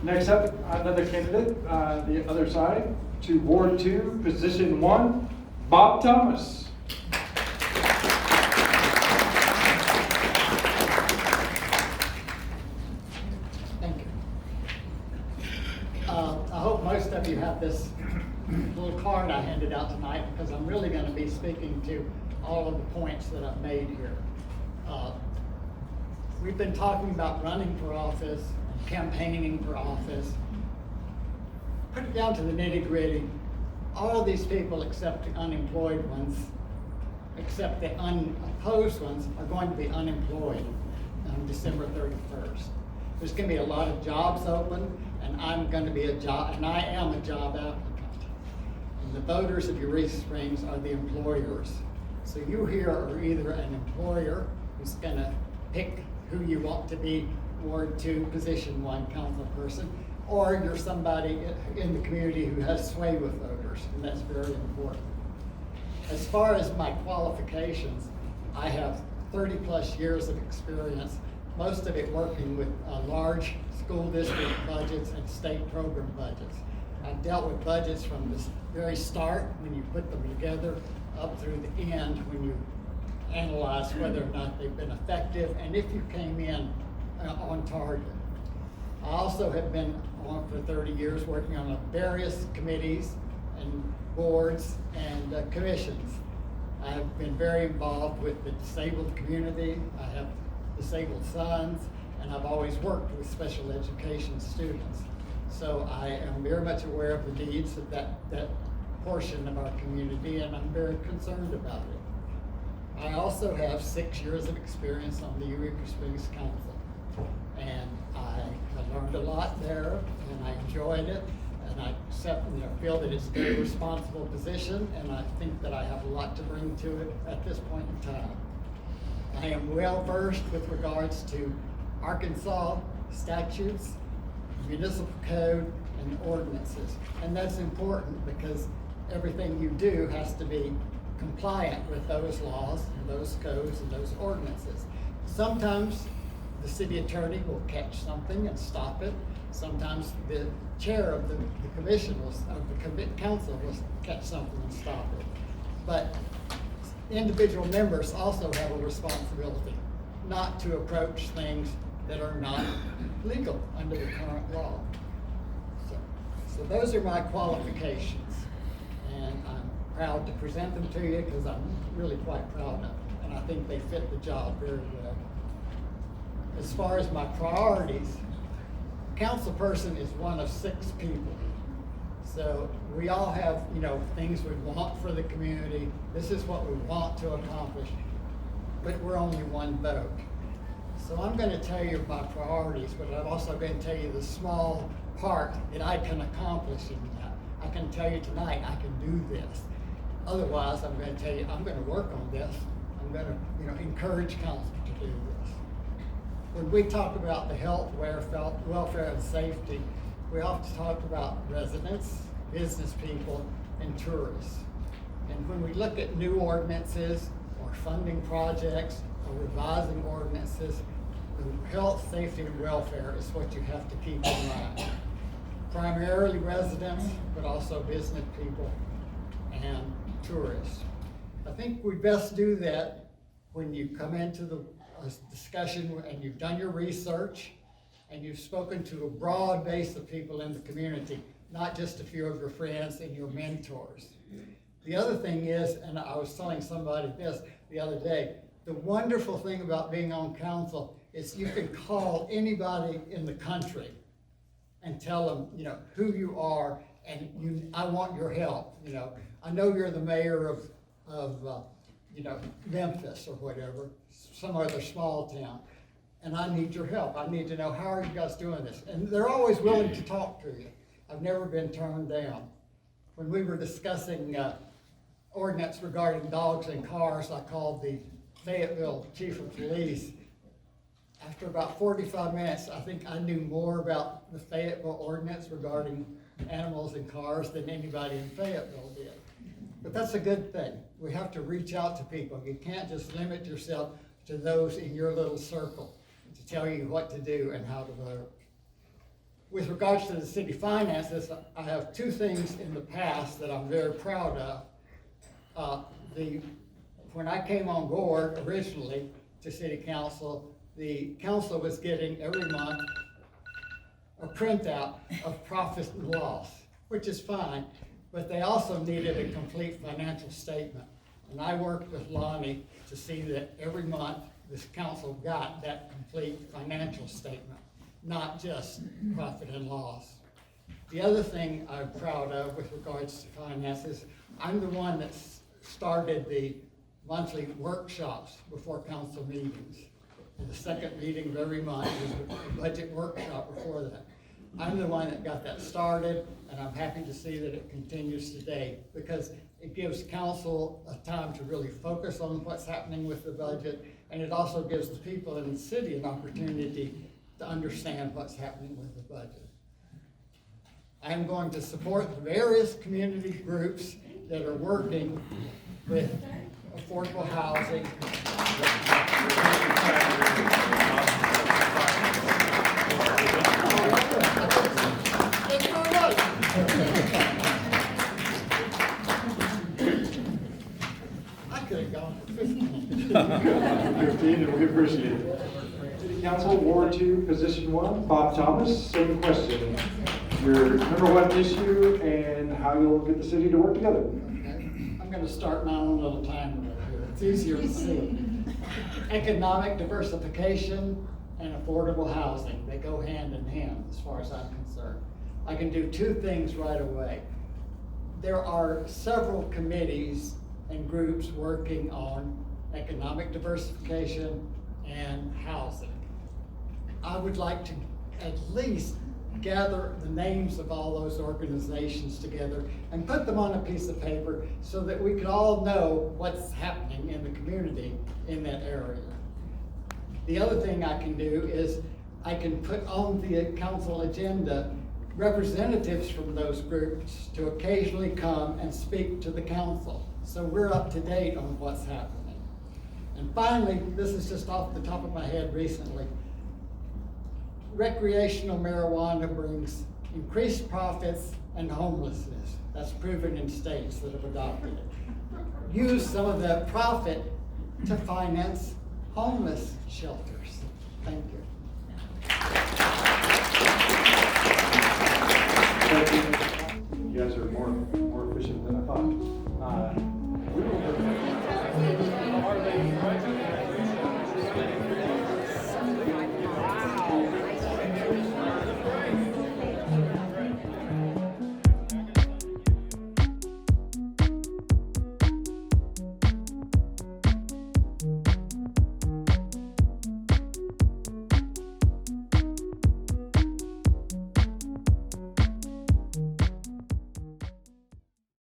Next up, another candidate, the other side, to Ward 2, Position 1, Bob Thomas. Thank you. I hope most of you have this little card I handed out tonight, because I'm really going to be speaking to all of the points that I've made here. We've been talking about running for office, campaigning for office. Put it down to the nitty-gritty. All of these people, except the unemployed ones, except the unopposed ones, are going to be unemployed on December 31st. There's going to be a lot of jobs open, and I'm going to be I am a job applicant. And the voters of Eureka Springs are the employers. So you here are either an employer who's going to pick who you want to be Ward 2, Position 1 council person, or you're somebody in the community who has sway with voters, and that's very important. As far as my qualifications, I have 30 plus years of experience, most of it working with large school district budgets and state program budgets. I've dealt with budgets from the very start, when you put them together, up through the end, when you analyze whether or not they've been effective, and if you came in on target. I also have been on for 30 years working on various committees and boards and commissions. I've been very involved with the disabled community. I have disabled sons, and I've always worked with special education students. So I am very much aware of the needs of that portion of our community, and I'm very concerned about it. I also have 6 years of experience on the Eureka Springs Council, and I learned a lot there, and I enjoyed it, and I feel that it's a very responsible position, and I think that I have a lot to bring to it at this point in time. I am well versed with regards to Arkansas statutes, municipal code, and ordinances, and that's important because everything you do has to be compliant with those laws and those codes and those ordinances. Sometimes the city attorney will catch something and stop it. Sometimes the chair of the commission of the council will catch something and stop it. But individual members also have a responsibility not to approach things that are not legal under the current law. So those are my qualifications, and I'm proud to present them to you because I'm really quite proud of them, and I think they fit the job very well. As far as my priorities, councilperson is one of 6 people. So we all have, things we want for the community. This is what we want to accomplish, but we're only one vote. So I'm going to tell you my priorities, but I'm also going to tell you the small part that I can accomplish in that. I can tell you tonight I can do this. Otherwise, I'm going to tell you I'm going to work on this. I'm going to, encourage council to do this. When we talk about the health, welfare, and safety, we often talk about residents, business people, and tourists. And when we look at new ordinances or funding projects or revising ordinances, the health, safety, and welfare is what you have to keep in mind. Primarily residents, but also business people and tourists. I think we best do that when you come into the discussion and you've done your research and you've spoken to a broad base of people in the community, not just a few of your friends and your mentors. The other thing is, and I was telling somebody this the other day, the wonderful thing about being on council is you can call anybody in the country and tell them, who you are, and I want your help. I know you're the mayor of Memphis or whatever, some other small town, and I need your help. I need to know, how are you guys doing this? And they're always willing to talk to you. I've never been turned down. When we were discussing ordinance regarding dogs and cars, I called the Fayetteville Chief of Police. After about 45 minutes, I think I knew more about the Fayetteville ordinance regarding animals and cars than anybody in Fayetteville did. But that's a good thing. We have to reach out to people. You can't just limit yourself to those in your little circle to tell you what to do and how to vote. With regards to the city finances, I have two things in the past that I'm very proud of. When I came on board originally to city council, the council was getting every month a printout of profit and loss, which is fine, but they also needed a complete financial statement. And I worked with Lonnie to see that every month this council got that complete financial statement, not just profit and loss. The other thing I'm proud of with regards to finances, I'm the one that started the monthly workshops before council meetings. And the second meeting of every month was a budget workshop before that. I'm the one that got that started, and I'm happy to see that it continues today, because it gives council a time to really focus on what's happening with the budget, and it also gives the people in the city an opportunity to understand what's happening with the budget. I am going to support the various community groups that are working with affordable housing. I could have gone for 15. 15, and we appreciate it. City Council, Ward 2, Position 1, Bob Thomas, same question. Your number one issue and how you'll get the city to work together. I'm going to start my own little timer right here. It's easier to see. Economic diversification and affordable housing, they go hand in hand as far as I'm concerned. I can do two things right away. There are several committees and groups working on economic diversification and housing. I would like to at least gather the names of all those organizations together and put them on a piece of paper so that we could all know what's happening in the community in that area. The other thing I can do is I can put on the council agenda representatives from those groups to occasionally come and speak to the council, so we're up to date on what's happening. And finally, this is just off the top of my head recently, recreational marijuana brings increased profits and homelessness. That's proven in states that have adopted it. Use some of that profit to finance homeless shelters. Thank you. You guys are more